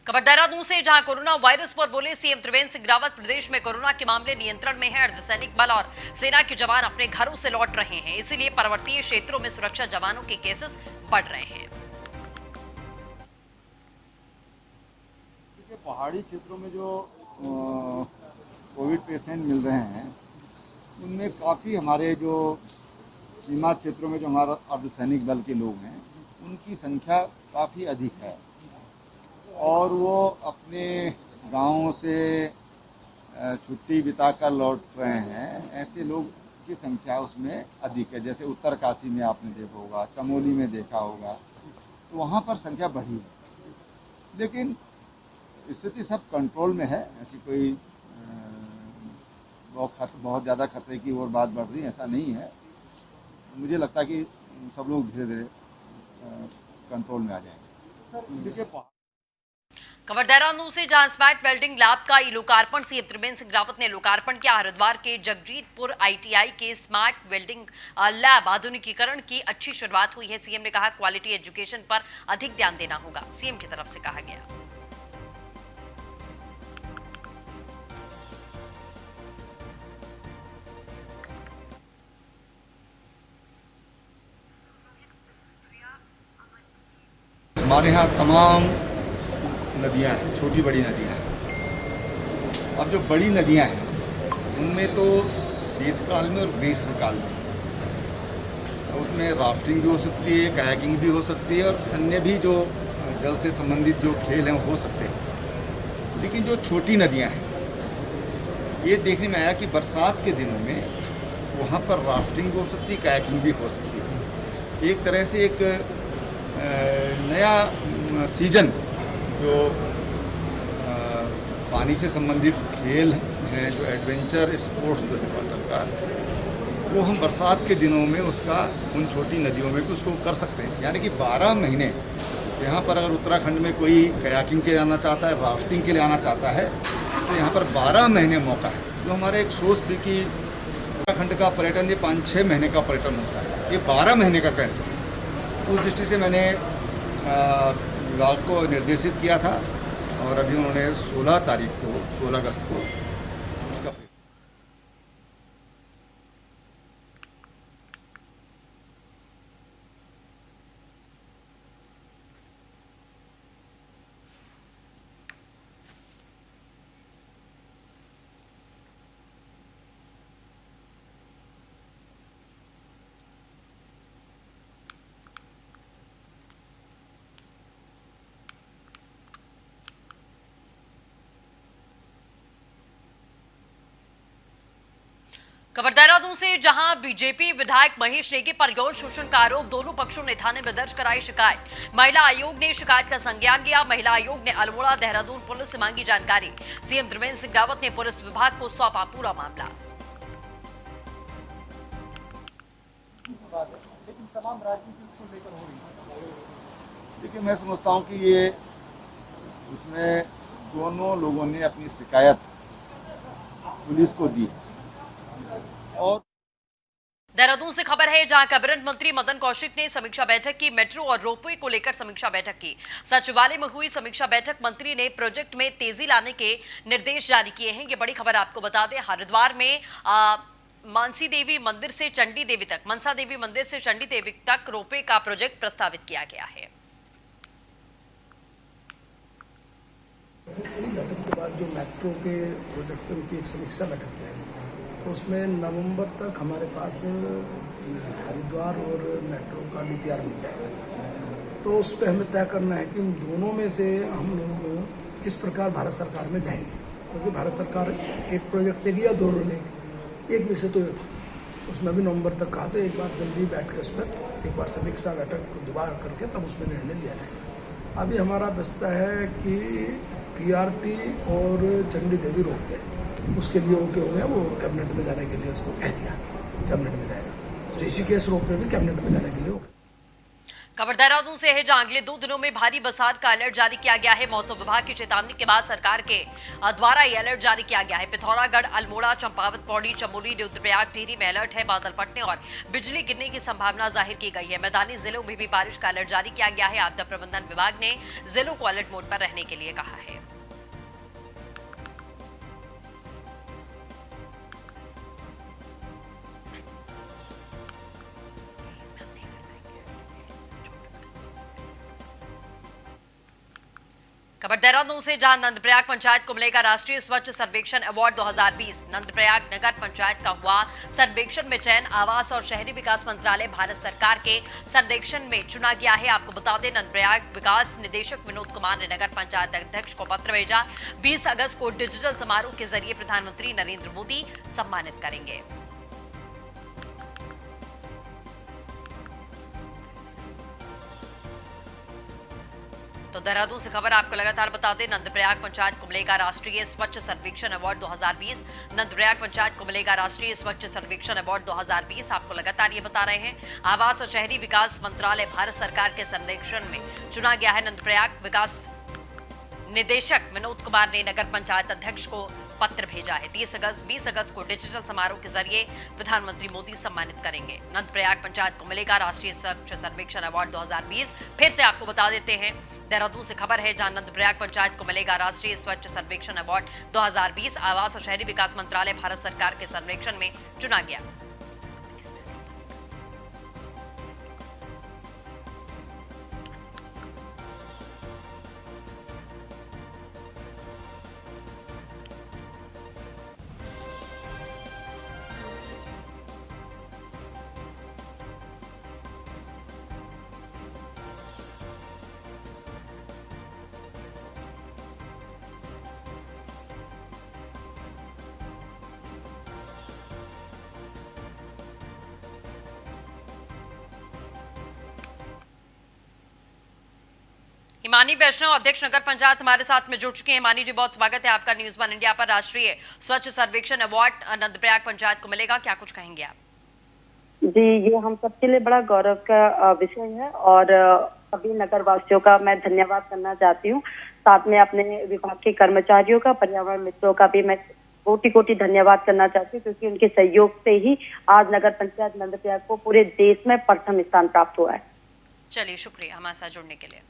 खबर देहरादून से, जहां कोरोना वायरस पर बोले सीएम त्रिवेंद्र सिंह रावत। प्रदेश में कोरोना के मामले नियंत्रण में है। अर्धसैनिक बल और सेना के जवान अपने घरों से लौट रहे हैं, इसीलिए पर्वतीय क्षेत्रों में सुरक्षा जवानों के केसेस बढ़ रहे हैं। पहाड़ी क्षेत्रों में जो कोविड पेशेंट मिल रहे हैं, उनमें काफ़ी हमारे जो सीमा क्षेत्रों में जो हमारा अर्धसैनिक बल के लोग हैं, उनकी संख्या काफ़ी अधिक है और वो अपने गांवों से छुट्टी बिताकर लौट रहे हैं। ऐसे लोग की संख्या उसमें अधिक है। जैसे उत्तरकाशी में आपने देखा होगा, चमोली में देखा होगा, तो वहाँ पर संख्या बढ़ी है। लेकिन स्थिति सब कंट्रोल में है। ऐसी कोई बहुत ज़्यादा खतरे की ओर बात बढ़ रही है, ऐसा नहीं है। मुझे लगता है कि सब लोग धीरे धीरे कंट्रोल में आ जाएंगे। खबर देहरादून से, जहां स्मार्ट वेल्डिंग लैब का लोकार्पण सीएम त्रिवेंद्र सिंह रावत ने लोकार्पण किया। हरिद्वार के जगजीतपुर आईटीआई के स्मार्ट वेल्डिंग लैब आधुनिकीकरण की अच्छी शुरुआत हुई है। सीएम ने कहा क्वालिटी एजुकेशन पर अधिक ध्यान देना होगा, सीएम की तरफ से कहा गया। हमारे यहाँ तमाम नदियाँ हैं, छोटी बड़ी नदियाँ हैं। अब जो बड़ी नदियाँ हैं उनमें तो शीतकाल में और ग्रीष्मकाल में उसमें राफ्टिंग भी हो सकती है, कायाकिंग भी हो सकती है और अन्य भी जो जल से संबंधित जो खेल हैं वो हो सकते हैं। लेकिन जो छोटी नदियाँ हैं, ये देखने में आया कि बरसात के दिनों में वहाँ पर राफ्टिंग भी हो सकती है, कायाकिंग भी हो सकती है। एक तरह से एक नया सीजन जो पानी से संबंधित खेल हैं, जो एडवेंचर स्पोर्ट्स जो है वाटर का, वो हम बरसात के दिनों में उसका उन छोटी नदियों में भी उसको कर सकते हैं। यानी कि 12 महीने यहाँ पर अगर उत्तराखंड में कोई कयाकिंग के लिए आना चाहता है, राफ्टिंग के लिए आना चाहता है, तो यहाँ पर 12 महीने मौका है। जो हमारे एक सोच थी कि उत्तराखंड का पर्यटन ये 5-6 महीने का पर्यटन होता है, ये 12 महीने का कैसे? उस दृष्टि से मैंने विभाग को निर्देशित किया था और अभी उन्होंने 16 अगस्त को उसका खबर देहरादून से, जहां बीजेपी विधायक महेश नेगी पर यौन शोषण का आरोप, दोनों पक्षों ने थाने में दर्ज कराई शिकायत। महिला आयोग ने शिकायत का संज्ञान लिया। महिला आयोग ने अल्मोड़ा देहरादून पुलिस से मांगी जानकारी। सीएम त्रिवेंद्र सिंह रावत ने पुलिस विभाग को सौंपा पूरा मामला। देखिए, मैं समझता हूँ कि ये उसमें दोनों लोगों ने अपनी शिकायत पुलिस को दी और देहरादून से खबर है, जहां कैबिनेट मंत्री मदन कौशिक ने समीक्षा बैठक की। मेट्रो और रोपवे को लेकर समीक्षा बैठक की। सचिवालय में हुई समीक्षा बैठक, मंत्री ने प्रोजेक्ट में तेजी लाने के निर्देश जारी किए हैं। ये बड़ी खबर आपको बता दें, हरिद्वार में मानसी देवी मंदिर से चंडी देवी तक, मनसा देवी मंदिर से चंडी देवी तक रोपवे का प्रोजेक्ट प्रस्तावित किया गया है। बैठक के बाद जो मेट्रो के प्रोजेक्ट की एक समीक्षा बैठक है, तो उसमें नवंबर तक हमारे पास हरिद्वार और मेट्रो का डीपीआर मिल जाएगा। तो उस पर हमें तय करना है कि इन दोनों में से हम लोग किस प्रकार भारत सरकार में जाएंगे, क्योंकि भारत सरकार एक प्रोजेक्ट लेगी या दोनों लेगी। एक विषय तो ये था, उसमें भी नवंबर तक कहा, तो एक बार जल्दी बैठ कर उस पर एक बार समीक्षा बैठक दोबारा करके तब उसमें निर्णय लिया जाएगा। अभी हमारा बचता है कि पीआरटी और चंडी देवी रोक गए, उसके लिए ओके हो गया, वो कैबिनेट में जाने के लिए उसको कह दिया, कैबिनेट में जाएगा। ऋषिकेश रोपवे भी कैबिनेट में जाने के लिए ओके। खबर देहरादून से है, जहां अगले 2 दिनों में भारी बरसात का अलर्ट जारी किया गया है। मौसम विभाग की चेतावनी के बाद सरकार के द्वारा यह अलर्ट जारी किया गया है। पिथौरागढ़, अल्मोड़ा, चंपावत, पौड़ी, चमोली, रुद्रप्रयाग, टिहरी में अलर्ट है। बादल फटने और बिजली गिरने की संभावना जाहिर की गई है। मैदानी जिलों में भी बारिश का अलर्ट जारी किया गया है। आपदा प्रबंधन विभाग ने जिलों को अलर्ट मोड पर रहने के लिए कहा है। खबर देहरादून से, जहां नंदप्रयाग पंचायत को मिलेगा राष्ट्रीय स्वच्छ सर्वेक्षण अवार्ड 2020। नंदप्रयाग नगर पंचायत का हुआ सर्वेक्षण में चयन। आवास और शहरी विकास मंत्रालय भारत सरकार के सर्वेक्षण में चुना गया है। आपको बता दें, नंदप्रयाग विकास निदेशक विनोद कुमार ने नगर पंचायत अध्यक्ष को पत्र भेजा। 20 अगस्त को डिजिटल समारोह के जरिए प्रधानमंत्री नरेंद्र मोदी सम्मानित करेंगे। तो देहरादून से खबर आपको लगातार बता दें, नंदप्रयाग पंचायत को मिलेगा राष्ट्रीय स्वच्छ सर्वेक्षण अवार्ड 2020। नंदप्रयाग पंचायत को मिलेगा राष्ट्रीय स्वच्छ सर्वेक्षण अवार्ड 2020। आपको लगातार ये बता रहे हैं। आवास और शहरी विकास मंत्रालय भारत सरकार के सर्वेक्षण में चुना गया है। नंदप्रयाग विकास निदेशक विनोद कुमार ने नगर पंचायत अध्यक्ष को पत्र भेजा है। 20 अगस्त को डिजिटल समारोह के जरिए प्रधानमंत्री मोदी सम्मानित करेंगे। नंदप्रयाग पंचायत को मिलेगा राष्ट्रीय स्वच्छ सर्वेक्षण अवार्ड 2020। फिर से आपको बता देते हैं, देहरादून से खबर है, जहां नंदप्रयाग पंचायत को मिलेगा राष्ट्रीय स्वच्छ सर्वेक्षण अवार्ड 2020। आवास और शहरी विकास मंत्रालय भारत सरकार के सर्वेक्षण में चुना गया। हिमानी वैष्णव, अध्यक्ष नगर पंचायत, हमारे साथ में जुड़ चुके हैं। हिमानी जी, बहुत स्वागत है आपका न्यूज़ वन इंडिया पर। राष्ट्रीय स्वच्छ सर्वेक्षण अवार्ड नंदप्रयाग पंचायत को मिलेगा, क्या कुछ कहेंगे आप? जी, ये हम सबके लिए बड़ा गौरव का विषय है और सभी नगर वासियों का मैं धन्यवाद करना चाहती हूँ। साथ में अपने विभाग के कर्मचारियों का, पर्यावरण मित्रों का भी मैं कोटि धन्यवाद करना चाहती हूँ, क्योंकि उनके सहयोग से ही आज नगर पंचायत नंदप्रयाग को पूरे देश में प्रथम स्थान प्राप्त हुआ है। चलिए, शुक्रिया हमारे साथ जुड़ने के लिए।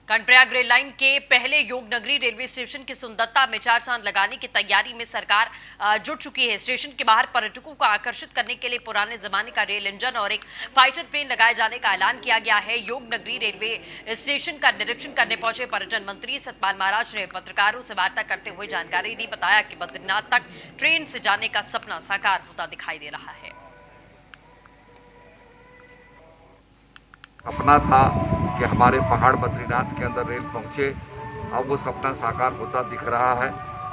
कर्णप्रयाग रेल लाइन के पहले योग नगरी रेलवे स्टेशन की सुंदरता में 4 चांद लगाने की तैयारी में सरकार जुट चुकी है। स्टेशन के बाहर पर्यटकों को आकर्षित करने के लिए पुराने जमाने का रेल इंजन और एक फाइटर प्लेन लगाए जाने का ऐलान किया गया है। योग नगरी रेलवे स्टेशन का निरीक्षण करने पहुंचे पर्यटन मंत्री सतपाल महाराज ने पत्रकारों से वार्ता करते हुए जानकारी दी। बताया कि बद्रीनाथ तक ट्रेन से जाने का सपना साकार होता दिखाई दे रहा है। सपना था कि हमारे पहाड़ बद्रीनाथ के अंदर रेल पहुँचे, अब वो सपना साकार होता दिख रहा है।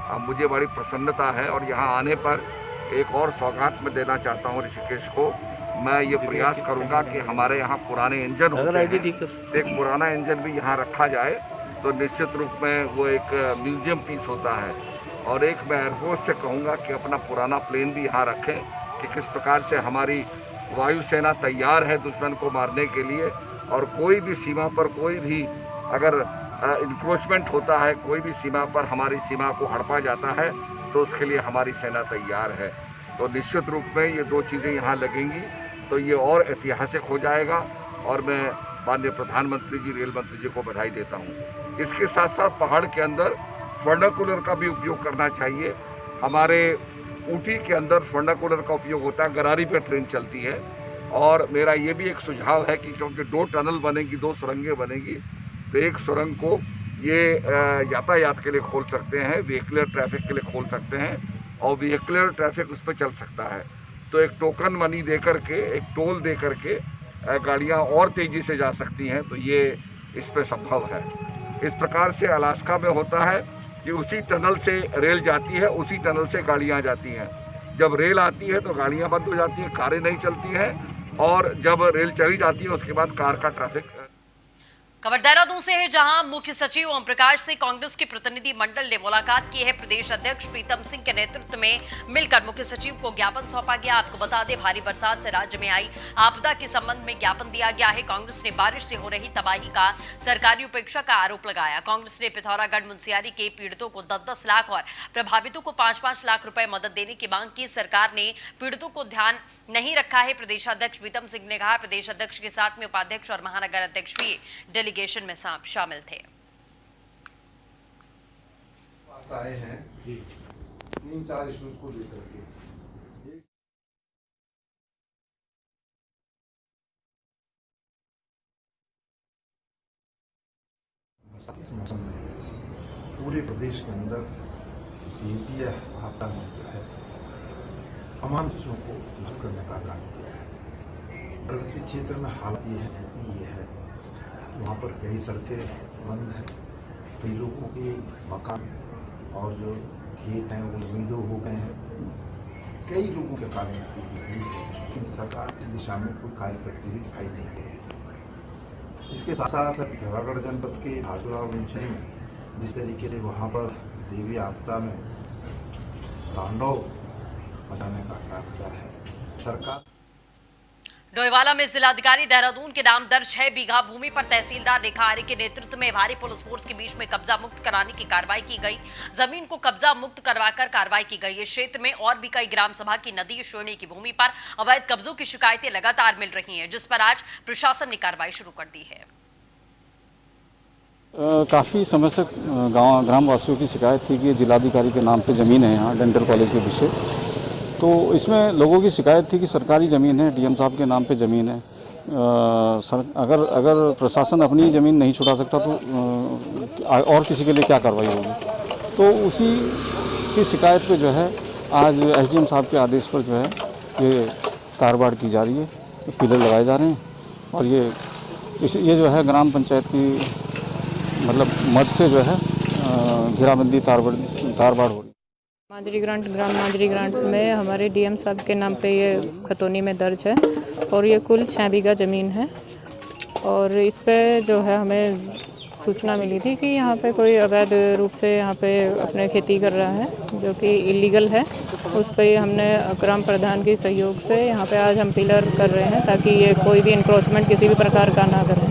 अब मुझे बड़ी प्रसन्नता है और यहाँ आने पर एक और सौगात मैं देना चाहता हूँ ऋषिकेश को। मैं ये प्रयास करूँगा कि हमारे यहाँ पुराने इंजन होते हैं, एक पुराना इंजन भी यहाँ रखा जाए तो निश्चित रूप में वो एक म्यूजियम पीस होता है। और एक मैं एयरफोर्स से कहूँगा कि अपना पुराना प्लेन भी यहाँ रखें कि किस प्रकार से हमारी वायुसेना तैयार है दुश्मन को मारने के लिए। और कोई भी सीमा पर कोई भी अगर इंक्रोचमेंट होता है, कोई भी सीमा पर हमारी सीमा को हड़पा जाता है, तो उसके लिए हमारी सेना तैयार है। तो निश्चित रूप में ये 2 चीज़ें यहाँ लगेंगी तो ये और ऐतिहासिक हो जाएगा और मैं माननीय प्रधानमंत्री जी, रेल मंत्री जी को बधाई देता हूँ। इसके साथ साथ पहाड़ के अंदर वर्नाकुलर का भी उपयोग करना चाहिए। हमारे ऊटी के वर्नाकुलर वर्नाकुलर का उपयोग होता है, गरारी पे ट्रेन चलती है। और मेरा ये भी एक सुझाव है कि क्योंकि 2 टनल बनेगी, 2 सुरंगें बनेगी, तो एक सुरंग को ये यातायात के लिए खोल सकते हैं, व्हीकलर ट्रैफिक के लिए खोल सकते हैं और व्हीकलर ट्रैफिक उस पर चल सकता है। तो एक टोकन मनी दे करके, एक टोल दे करके गाड़ियाँ और तेज़ी से जा सकती हैं। तो ये इस पर संभव है। इस प्रकार से अलास्का में होता है कि उसी टनल से रेल जाती है, उसी टनल से गाड़ियाँ जाती हैं। जब रेल आती है तो गाड़ियाँ बंद हो जाती हैं, कारें नहीं चलती हैं, और जब रेल चली जाती है उसके बाद कार का ट्रैफिक खबर देहरादून से है, जहां मुख्य सचिव ओम प्रकाश से कांग्रेस के प्रतिनिधि मंडल ने मुलाकात की है। प्रदेश अध्यक्ष प्रीतम सिंह के नेतृत्व में मिलकर मुख्य सचिव को ज्ञापन सौंपा गया। आपको बता दें, भारी बरसात से राज्य में आई आपदा के संबंध में ज्ञापन दिया गया है। कांग्रेस ने बारिश से हो रही तबाही का सरकारी उपेक्षा का आरोप लगाया। कांग्रेस ने पिथौरागढ़ मुंशियारी के पीड़ितों को 10-10 लाख और प्रभावितों को 5-5 लाख रुपए मदद देने की मांग की। सरकार ने पीड़ितों को ध्यान नहीं रखा है। प्रदेशाध्यक्ष प्रीतम सिंह ने कहा, प्रदेश अध्यक्ष के साथ में उपाध्यक्ष और महानगर अध्यक्ष भी डेलीगेशन में शामिल थे। पास आए हैं 3-4 इश्यूज को लेकर के। इस मौसम में पूरे प्रदेश के अंदर ये आपदा में जो है तमाम चीज़ों को ध्वस्त करने का काम किया है। प्रगति क्षेत्र में हालत ये है वहाँ पर कई सड़कें बंद हैं, कई लोगों के मकान और जो खेत हैं वो उम्मीदों हो गए हैं, कई लोगों के कार्य लेकिन सरकार इस दिशा में कोई कार्य करती हुई दिखाई नहीं दे रही। इसके साथ साथ पिथौरागढ़ जनपद के हाजोड़ा और मुंशियारी में जिस तरीके से वहाँ पर देवी आपदा में तांडव मचाने का काम किया है सरकार। डोईवाला में जिलाधिकारी देहरादून के नाम दर्ज 6 बीघा भूमि पर तहसीलदार रेखा आर्य के नेतृत्व में भारी पुलिस फोर्स के बीच में कब्जा मुक्त कराने की कार्रवाई की गई। जमीन को कब्जा मुक्त करवाकर कार्रवाई की गई। इस क्षेत्र में और भी कई ग्राम सभा की नदी श्रेणी की भूमि पर अवैध कब्जों की शिकायतें लगातार मिल रही हैं, जिस पर आज प्रशासन ने कार्रवाई शुरू कर दी है। काफ़ी समय से ग्राम वासियों की शिकायत थी कि जिलाधिकारी के नाम पे ज़मीन है यहाँ डेंटल कॉलेज के पीछे। तो इसमें लोगों की शिकायत थी कि सरकारी ज़मीन है, डीएम साहब के नाम पे ज़मीन है। अगर प्रशासन अपनी ज़मीन नहीं छुड़ा सकता तो और किसी के लिए क्या कार्रवाई होगी। तो उसी की शिकायत पे जो है आज एसडीएम साहब के आदेश पर जो है ये तारबाड़ की जा रही है, पिलर लगाए जा रहे हैं और ये जो है ग्राम पंचायत की मतलब मद से जो है घेराबंदी तारबाड़ हो रही है। ग्राम मांजरी ग्रांट में हमारे डीएम साहब के नाम पे ये खतौनी में दर्ज है और ये कुल 6 बीघा ज़मीन है। और इस पे जो है हमें सूचना मिली थी कि यहाँ पे कोई अवैध रूप से यहाँ पे अपने खेती कर रहा है जो कि इलीगल है। उस पे हमने ग्राम प्रधान के सहयोग से यहाँ पे आज हम पिलर कर रहे हैं ताकि ये कोई भी इंक्रोचमेंट किसी भी प्रकार का ना करें।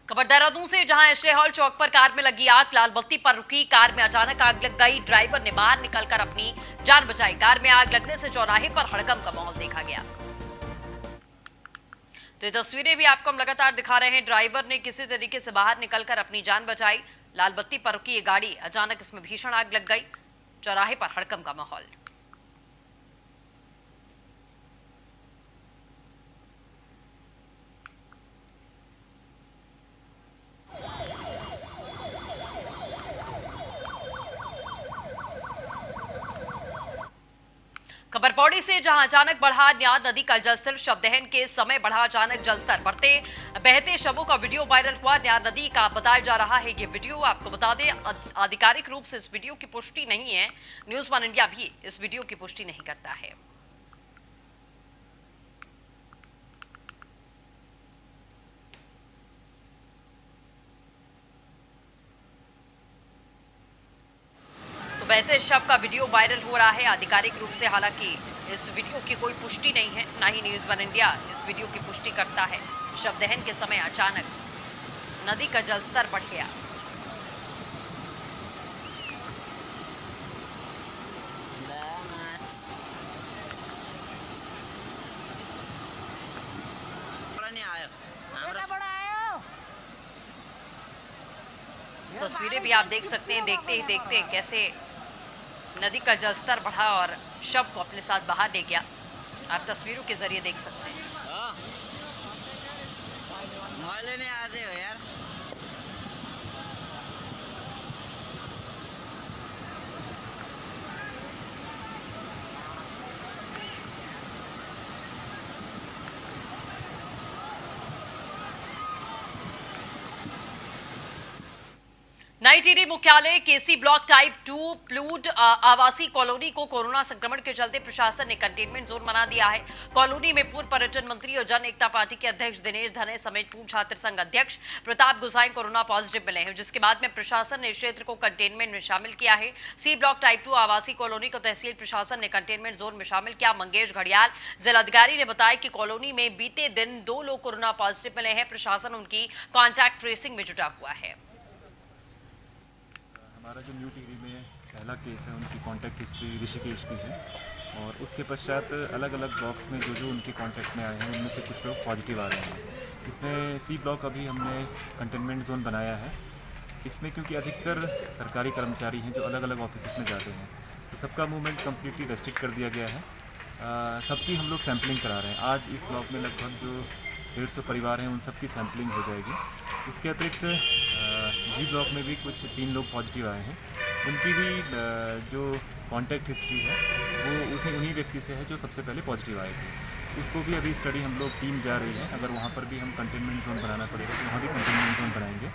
खबर देहरादून से, जहां एसरे हॉल चौक पर कार में लगी आग। लाल बत्ती पर रुकी कार में अचानक आग लग गई। ड्राइवर ने बाहर निकलकर अपनी जान बचाई। कार में आग लगने से चौराहे पर हड़कंप का माहौल देखा गया। तो ये तस्वीरें भी आपको हम लगातार दिखा रहे हैं। ड्राइवर ने किसी तरीके से बाहर निकलकर अपनी जान बचाई। लाल बत्ती पर रुकी ये गाड़ी, अचानक इसमें भीषण आग लग गई। चौराहे पर हड़कंप का माहौल। खबर पौड़ी से, जहां अचानक बढ़ा न्यार नदी का जलस्तर। शवदहन के समय बढ़ा अचानक जलस्तर। बढ़ते बहते शवों का वीडियो वायरल हुआ। न्यार नदी का बताया जा रहा है ये वीडियो। आपको बता दें, आधिकारिक रूप से इस वीडियो की पुष्टि नहीं है। न्यूज़ 1 इंडिया भी इस वीडियो की पुष्टि नहीं करता है। बहते शव का वीडियो वायरल हो रहा है आधिकारिक रूप से। हालांकि इस वीडियो की कोई पुष्टि नहीं है, ना ही न्यूज़ 1 इंडिया इस वीडियो की पुष्टि करता है। शव दहन के समय अचानक नदी का जलस्तर बढ़ गया। तस्वीरें भी आप देख सकते हैं। देखते ही देखते कैसे नदी का जलस्तर बढ़ा और शव को अपने साथ बाहर ले गया। आप तस्वीरों के जरिए देख सकते हैं। नई टिहरी मुख्यालय केसी ब्लॉक टाइप 2 प्लूड आवासीय कॉलोनी को कोरोना संक्रमण के चलते प्रशासन ने कंटेनमेंट जोन बना दिया है। कॉलोनी में पूर्व पर्यटन मंत्री और जन एकता पार्टी के अध्यक्ष दिनेश धने समेत पूर्व छात्र संघ अध्यक्ष प्रताप गुसाई कोरोना पॉजिटिव मिले हैं, जिसके बाद में प्रशासन ने क्षेत्र को कंटेनमेंट में शामिल किया है। सी ब्लॉक टाइप 2 आवासीय कॉलोनी को तहसील प्रशासन ने कंटेनमेंट जोन में शामिल किया। मंगेश घड़ियाल जिलाधिकारी ने बताया कि कॉलोनी में बीते दिन 2 लोग कोरोना पॉजिटिव मिले हैं। प्रशासन उनकी कॉन्टैक्ट ट्रेसिंग में जुटा हुआ है। हमारा जो न्यू टिहरी में पहला केस है उनकी कॉन्टैक्ट हिस्ट्री ऋषिकेश की है और उसके पश्चात अलग अलग ब्लॉक्स में जो उनके कॉन्टैक्ट में आए हैं उनमें से कुछ लोग पॉजिटिव आ रहे हैं। इसमें सी ब्लॉक अभी हमने कंटेनमेंट जोन बनाया है। इसमें क्योंकि अधिकतर सरकारी कर्मचारी हैं जो अलग अलग ऑफिस में जाते हैं, तो सबका मूवमेंट कम्प्लीटली रेस्ट्रिक्ट कर दिया गया है। सबकी हम लोग सैम्पलिंग करा रहे हैं। आज इस ब्लॉक में लगभग जो 150 परिवार हैं उन सबकी सैम्पलिंग हो जाएगी। इसके अतिरिक्त जी ब्लॉक में भी कुछ 3 लोग पॉजिटिव आए हैं, उनकी भी जो कॉन्टैक्ट हिस्ट्री है वो उन्हीं व्यक्ति से है जो सबसे पहले पॉजिटिव आए थे। उसको भी अभी स्टडी हम लोग टीम जा रही है। अगर वहाँ पर भी हम कंटेनमेंट जोन बनाना पड़ेगा तो वहाँ भी कंटेनमेंट जोन बनाएंगे।